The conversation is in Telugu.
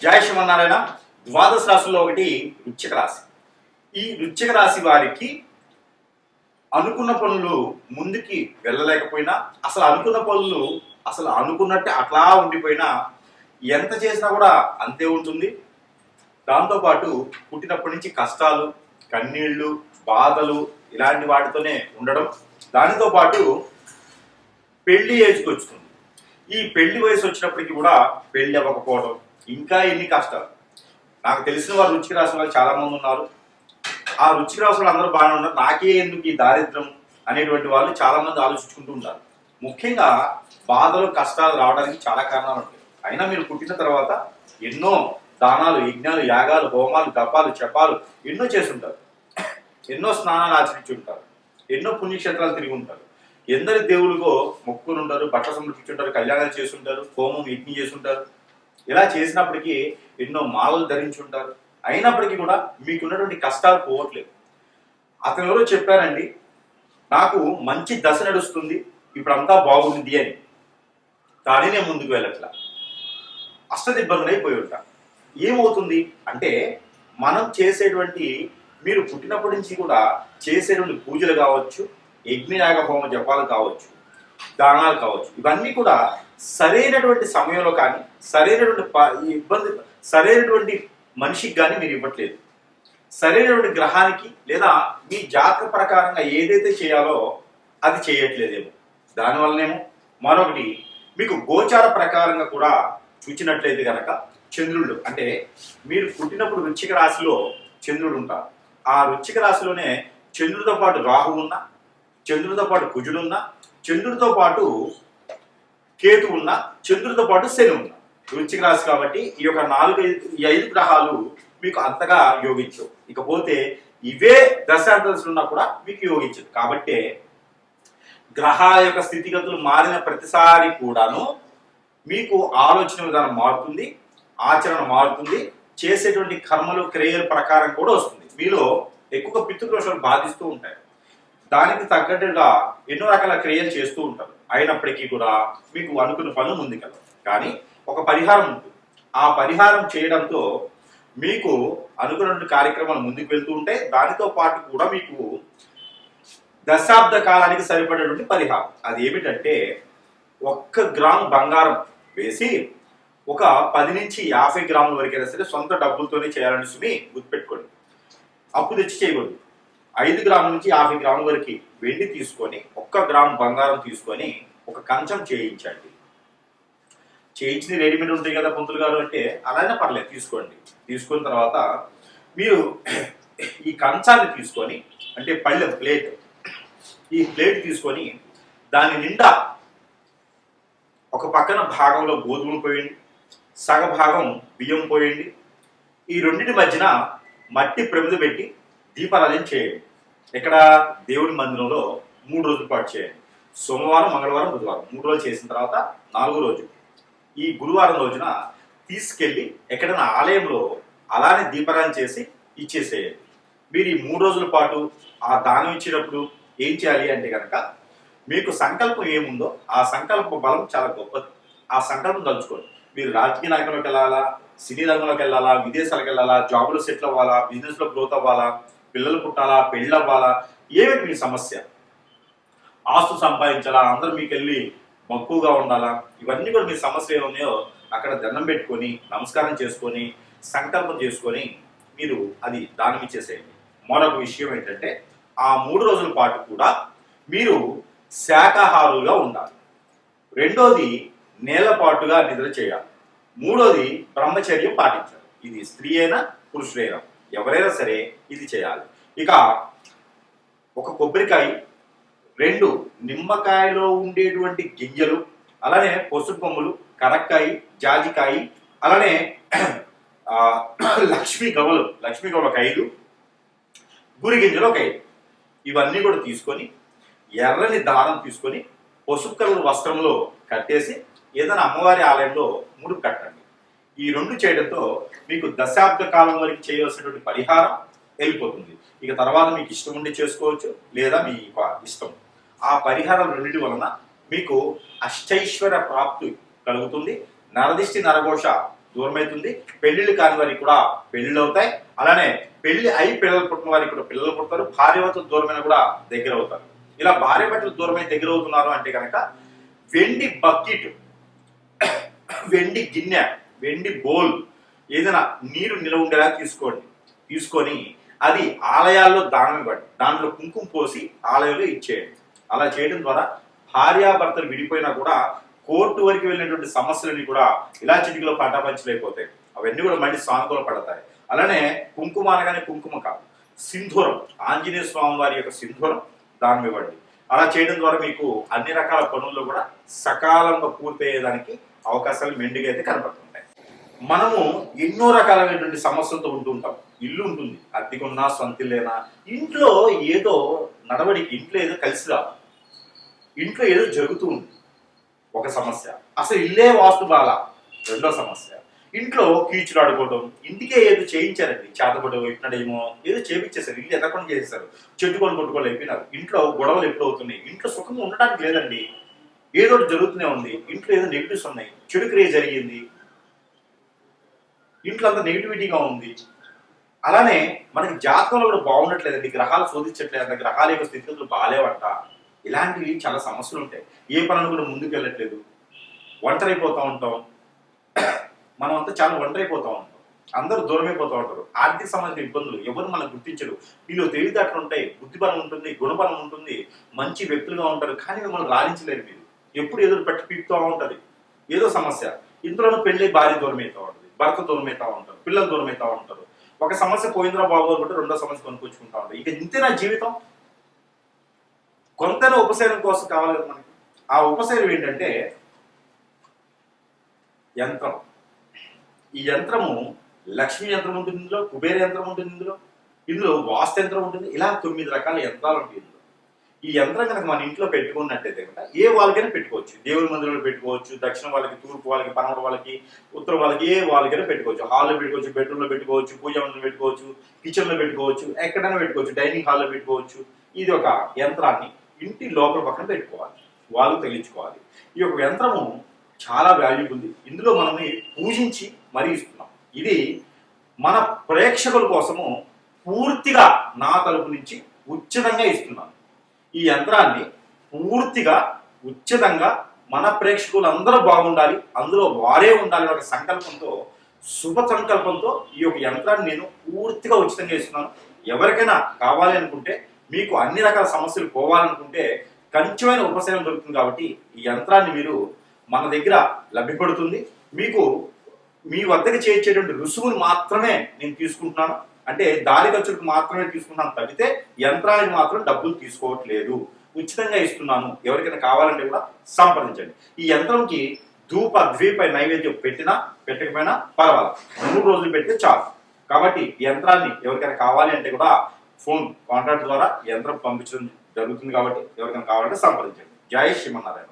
జయ శ్రీమన్నారాయణ. ద్వాదశ రాశుల్లో ఒకటి వృశ్చిక రాశి. ఈ వృశ్చిక రాశి వారికి అనుకున్న పనులు ముందుకి వెళ్ళలేకపోయినా, అసలు అనుకున్న పనులు అసలు అనుకున్నట్టే అట్లా ఉండిపోయినా, ఎంత చేసినా కూడా అంతే ఉంటుంది. దాంతోపాటు పుట్టినప్పటి నుంచి కష్టాలు, కన్నీళ్లు, బాధలు ఇలాంటి వాటితోనే ఉండడం. దానితో పాటు పెళ్లి ఏజ్కి వస్తుంది. ఈ పెళ్లి వయసు వచ్చినప్పటికీ కూడా పెళ్లి అవ్వకపోవడం, ఇంకా ఎన్ని కష్టాలు. నాకు తెలిసిన వారు వృశ్చిక రాశి వాళ్ళు చాలా మంది ఉన్నారు. ఆ వృశ్చిక రాశి వాళ్ళు అందరూ బాగానే ఉన్నారు, నాకే ఎందుకు ఈ దారిద్రం అనేటువంటి వాళ్ళు చాలా మంది ఆలోచించుకుంటూ ఉంటారు. ముఖ్యంగా బాధలు, కష్టాలు రావడానికి చాలా కారణాలు ఉంటాయి. అయినా మీరు పుట్టిన తర్వాత ఎన్నో దానాలు, యజ్ఞాలు, యాగాలు, హోమాలు, గపాలు, జపాలు ఎన్నో చేస్తుంటారు. ఎన్నో స్నానాలు ఆచరించి ఉంటారు. ఎన్నో పుణ్యక్షేత్రాలు తిరిగి ఉంటారు. ఎందరి దేవుడికో మొక్కుని ఉంటారు, బట్టలు సమర్పించుంటారు, కళ్యాణాలు చేస్తుంటారు, హోమం యజ్ఞం చేస్తుంటారు. ఇలా చేసినప్పటికీ ఎన్నో మాలలు ధరించి ఉంటారు. అయినప్పటికీ కూడా మీకున్నటువంటి కష్టాలు పోవట్లేదు. అతను ఎవరో చెప్పారండి, నాకు మంచి దశ నడుస్తుంది, ఇప్పుడంతా బాగుంది అని. కానీ నేను ముందుకు వెళ్ళట్లా, అష్టదిబ్బందులు అయిపోయి ఉంటాను. ఏమవుతుంది అంటే, మనం చేసేటువంటి, మీరు పుట్టినప్పటి నుంచి కూడా చేసేటువంటి పూజలు కావచ్చు, యజ్ఞయాగ హోమ జపాలు కావచ్చు, దానాలు కావచ్చు, ఇవన్నీ కూడా సరైనటువంటి సమయంలో కానీ, సరైనటువంటి మనిషికి కానీ మీరు ఇవ్వట్లేదు. సరైనటువంటి గ్రహానికి లేదా మీ జాతక ప్రకారంగా ఏదైతే చేయాలో అది చేయట్లేదేమో. దానివల్లనేమో. మరొకటి, మీకు గోచార ప్రకారంగా కూడా చూచినట్లయితే కనుక చంద్రుడు, అంటే మీరు పుట్టినప్పుడు వృశ్చిక రాశిలో చంద్రుడు ఉంటారు. ఆ వృశ్చిక రాశిలోనే చంద్రుడితో పాటు రాహు ఉన్న, చంద్రుడితో పాటు కుజుడు ఉన్న, చంద్రుడితో పాటు కేతు ఉన్న, చంద్రుడితో పాటు శని ఉన్న వృశ్చిక రాశి. కాబట్టి ఈ యొక్క 5 గ్రహాలు మీకు అంతగా యోగించవు. ఇకపోతే ఇవే దశాంతరాలు ఉన్నా కూడా మీకు యోగించదు. కాబట్టి గ్రహాల యొక్క స్థితిగతులు మారిన ప్రతిసారి కూడాను మీకు ఆలోచన విధానం మారుతుంది, ఆచరణ మారుతుంది, చేసేటువంటి కర్మలు, క్రియల ప్రకారం కూడా వస్తుంది. మీలో ఎక్కువగా పితృదోషాలు బాధిస్తూ ఉంటాయి. దానికి తగ్గట్టుగా ఎన్నో రకాల క్రియలు చేస్తూ ఉంటారు. అయినప్పటికీ కూడా మీకు అనుకున్న పనులు ముందుకెళ్ళవు. కానీ ఒక పరిహారం ఉంటుంది. ఆ పరిహారం చేయడంతో మీకు అనుకున్న కార్యక్రమాలు ముందుకు వెళ్తూ ఉంటాయి. దానితో పాటు కూడా మీకు దశాబ్ద కాలానికి సరిపడేటువంటి పరిహారం. అది ఏమిటంటే, 1 గ్రాము బంగారం వేసి ఒక 10 నుంచి 50 గ్రాముల వరకైనా సరే సొంత డబ్బులతోనే చేయాలని సుమి గుర్తుపెట్టుకోండి. అప్పు తెచ్చి చేయకూడదు. 5 గ్రాముల నుంచి 50 గ్రాముల వరకు వెండి తీసుకొని, 1 గ్రాము బంగారం తీసుకొని ఒక కంచం చేయించండి. చేయించింది రెడీమేడ్ ఉంటాయి కదా పంతులు గారు అంటే, అలానే పర్లేదు, తీసుకోండి. తీసుకున్న తర్వాత మీరు ఈ కంచాన్ని తీసుకొని, అంటే పళ్ళెం, ప్లేట్, ఈ ప్లేట్ తీసుకొని దాని నిండా ఒక పక్కన భాగంలో గోధుమలు పోయండి, సగ భాగం బియ్యం పోయండి. ఈ రెండింటి మధ్యన మట్టి ప్రమిద పెట్టి దీపారాధన చేయండి. ఇక్కడ దేవుడి మందిరంలో 3 రోజుల పాటు చేయండి. సోమవారం, మంగళవారం, బుధవారం 3 రోజులు చేసిన తర్వాత 4వ రోజు, ఈ గురువారం రోజున తీసుకెళ్ళి ఎక్కడైనా ఆలయంలో అలానే దీపారాధన చేసి ఇచ్చేసేయండి. మీరు ఈ 3 రోజుల పాటు ఆ దానం ఇచ్చేటప్పుడు ఏం చేయాలి అంటే కనుక, మీకు సంకల్పం ఏముందో ఆ సంకల్ప బలం చాలా గొప్పది. ఆ సంకల్పం తలుచుకోండి. మీరు రాజకీయ నాయకులకు వెళ్ళాలా, సినీ రంగంలోకి వెళ్ళాలా, విదేశాలకు వెళ్ళాలా, జాబులో సెటిల్ అవ్వాలా, బిజినెస్లో గ్రోత్ అవ్వాలా, పిల్లలు పుట్టాలా, పెళ్ళి అవ్వాలా, ఏమిటి మీ సమస్య, ఆస్తులు సంపాదించాలా, అందరూ మీకు వెళ్ళి మక్కువగా ఉండాలా, ఇవన్నీ కూడా మీ సమస్య ఏమున్నాయో అక్కడ దండం పెట్టుకొని, నమస్కారం చేసుకొని, సంకల్పం చేసుకొని మీరు అది దానం ఇచ్చేసేయండి. మరొక విషయం ఏంటంటే, ఆ 3 రోజుల పాటు కూడా మీరు శాకాహారులుగా ఉండాలి. రెండోది, నేలపాటుగా నిద్ర చేయాలి. మూడోది, బ్రహ్మచర్యం పాటించాలి. ఇది స్త్రీ అయినా పురుషుడైనా ఎవరైనా సరే ఇది చేయాలి. ఇక ఒక కొబ్బరికాయ, 2 నిమ్మకాయలో ఉండేటువంటి గింజలు, అలానే పసుపు కొమ్ములు, కరక్కాయ, జాజికాయ, అలానే లక్ష్మీ గవలు ఒక 5, గురి గింజలు ఒక 5, ఇవన్నీ కూడా తీసుకొని ఎర్రని దారం తీసుకొని పసుపు కలర్ వస్త్రంలో కట్టేసి ఏదైనా అమ్మవారి ఆలయంలో ముడుపు కట్టండి. ఈ 2 చేయడంతో మీకు దశాబ్ద కాలం వరకు చేయవలసినటువంటి పరిహారం వెళ్ళిపోతుంది. ఇక తర్వాత మీకు ఇష్టం ఉండి చేసుకోవచ్చు, లేదా మీ ఇష్టం. ఆ పరిహారం 2 వలన మీకు అష్టైశ్వర్య ప్రాప్తి కలుగుతుంది. నరదిష్టి, నరఘోష దూరం అవుతుంది, పెళ్లిళ్ళు కాని వారికి కూడా పెళ్లిళ్ళు అవుతాయి, అలానే పెళ్లి అయి పిల్లలు పుట్టిన వారికి కూడా పిల్లలు పుడతారు, భార్యవతలు దూరమైన కూడా దగ్గర అవుతారు. ఇలా భార్య భర్తలు దూరమై దగ్గర అవుతున్నారు అంటే కనుక వెండి బకెట్, వెండి గిన్నె, వెండి బౌల్ ఏదైనా నీరు నిలవ ఉండేలా తీసుకొని అది ఆలయాల్లో దానం ఇవ్వండి, దాంట్లో కుంకుమ పోసి ఆలయంలో ఇచ్చేయండి. అలా చేయడం ద్వారా భార్యాభర్తలు విడిపోయినా కూడా కోర్టు వరకు వెళ్ళినటువంటి సమస్యలన్నీ కూడా ఇలా చిటికలో పటాపంచలైపోతాయి, అవన్నీ కూడా మళ్ళీ సానుకూల పడతాయి. అలానే కుంకుమ అనగానే కుంకుమ కాదు, సింధూరం, ఆంజనేయ స్వామి వారి యొక్క సింధూరం దానం ఇవ్వండి. అలా చేయడం ద్వారా మీకు అన్ని రకాల పనుల్లో కూడా సకాలంగా పూర్తయ్యేదానికి అవకాశాలు మెండుగా అయితే కనపడుతుంటాయి. మనము ఎన్నో రకాలైనటువంటి సమస్యలతో ఉంటుంటాం. ఇల్లు ఉంటుంది, అద్దెకున్నా సొంతిల్లేనా, ఇంట్లో ఏదో నడవడికి, ఇంట్లో ఏదో కలిసి రాదు, ఇంట్లో ఏదో జరుగుతూ ఉంది ఒక సమస్య, అసలు ఇల్లే వాస్తు బాల రెండో సమస్య, ఇంట్లో కీచులు ఆడుకోవడం, ఇంటికే ఏదో చేయించారండి, చేతపడో ఇట్నడేమో ఏదో చేపించేశారు, ఇల్లు ఎదకుండా చేసేసారు, చెట్టు కొట్టుకోలు అయిపోయినారు, ఇంట్లో గొడవలు ఎప్పుడు అవుతున్నాయి, ఇంట్లో సుఖంగా ఉండడానికి లేదండి, ఏదో జరుగుతూనే ఉంది, ఇంట్లో ఏదో నెగిటివ్స్ ఉన్నాయి, చెడు క్రియ జరిగింది, ఇంట్లో అంతా నెగిటివిటీగా ఉంది. అలానే మనకి జాతకంలో కూడా బాగుండట్లేదండి, గ్రహాలు శోధించట్లేదంట, గ్రహాల యొక్క స్థితిగతులు బాగాలేవంట, ఇలాంటివి చాలా సమస్యలు ఉంటాయి. ఏ పనులు కూడా ముందుకు వెళ్ళట్లేదు, ఒంటరైపోతూ ఉంటాం, మనం అంతా చాలా ఒంటరైపోతూ ఉంటాం, అందరూ దూరమైపోతూ ఉంటారు, ఆర్థిక సంబంధించిన ఇబ్బందులు, ఎవరు మనం గుర్తించరు, వీళ్ళు తెలివితేటలు ఉంటాయి, బుద్ధిబలం ఉంటుంది, గుణబలం ఉంటుంది, మంచి వ్యక్తులుగా ఉంటారు, కానీ మిమ్మల్ని రాణించలేరు. మీరు ఎప్పుడు ఎదురు పెట్టి పీకుతూ ఉంటుంది ఏదో సమస్య. ఇంట్లోనూ పెళ్లి భార్య దూరం అవుతూ ఉంటుంది, భర్త దూరం అవుతూ ఉంటారు, పిల్లలు దూరం అవుతూ ఉంటారు, ఒక సమస్య పోయిందిరా బాబు అనుకుంటే రెండో సమస్య కొనుక్కొచ్చుకుంటా ఉంటారు. ఇక ఇంతే నా జీవితం. కొంతైనా ఉపశమనం కోసం కావాలి కదా మనకి. ఆ ఉపశమనం ఏంటంటే యంత్రం. ఈ యంత్రము లక్ష్మీ యంత్రం ఉంటుంది ఇందులో, కుబేర యంత్రం ఉంటుంది ఇందులో వాస్తు యంత్రం ఉంటుంది, ఇలా 9 రకాల యంత్రాలు ఉంటాయి ఇందులో. ఈ యంత్రం కనుక మన ఇంట్లో పెట్టుకున్నట్టయితే కనుక ఏ వాళ్ళకైనా పెట్టుకోవచ్చు, దేవుని మందిరంలో పెట్టుకోవచ్చు, దక్షిణ వాళ్ళకి, తూర్పు వాళ్ళకి, పనమర వాళ్ళకి, ఉత్తర వాళ్ళకి, ఏ వాళ్ళకైనా పెట్టుకోవచ్చు, హాల్లో పెట్టుకోవచ్చు, బెడ్రూమ్లో పెట్టుకోవచ్చు, పూజా మందిరంలో పెట్టుకోవచ్చు, కిచెన్లో పెట్టుకోవచ్చు, ఎక్కడైనా పెట్టుకోవచ్చు, డైనింగ్ హాల్లో పెట్టుకోవచ్చు. ఇది ఒక యంత్రాన్ని ఇంటి లోపల పక్కన పెట్టుకోవాలి, వాళ్ళు తెలియచుకోవాలి. ఈ యొక్క యంత్రము చాలా వాల్యూబుల్, ఇందులో మనం పూజించి మరీ ఇస్తున్నాం. ఇది మన ప్రేక్షకుల కోసము పూర్తిగా నా తరపు నుంచి ఉచితంగా ఇస్తున్నాను. ఈ యంత్రాన్ని పూర్తిగా ఉచితంగా మన ప్రేక్షకులందరూ బాగుండాలి, అందులో వారే ఉండాలి ఒక సంకల్పంతో, శుభ సంకల్పంతో ఈ యొక్క యంత్రాన్ని నేను పూర్తిగా ఉచితంగా ఇస్తున్నాను. ఎవరికైనా కావాలి అనుకుంటే, మీకు అన్ని రకాల సమస్యలు పోవాలనుకుంటే కొంచెమైన ఉపశమనం దొరుకుతుంది. కాబట్టి ఈ యంత్రాన్ని మీరు మన దగ్గర లభ్యపడుతుంది. మీకు మీ వద్దకు చేర్చేటువంటి రుసుములు మాత్రమే నేను తీసుకుంటున్నాను, అంటే దారి ఖర్చులకు మాత్రమే తీసుకుంటున్నాను తప్పితే యంత్రానికి మాత్రం డబ్బులు తీసుకోవట్లేదు, ఉచితంగా ఇస్తున్నాను. ఎవరికైనా కావాలంటే కూడా సంప్రదించండి. ఈ యంత్రంకి ధూప ద్వీప నైవేద్యం పెట్టినా పెట్టకపోయినా పర్వాలేదు, 3 రోజులు పెడితే చాలు. కాబట్టి ఈ యంత్రాన్ని ఎవరికైనా కావాలి అంటే కూడా ఫోన్ కాంటాక్ట్ ద్వారా యంత్రం పంపించడం జరుగుతుంది. కాబట్టి ఎవరికైనా కావాలంటే సంప్రదించండి. జై శ్రీమన్నారాయణ.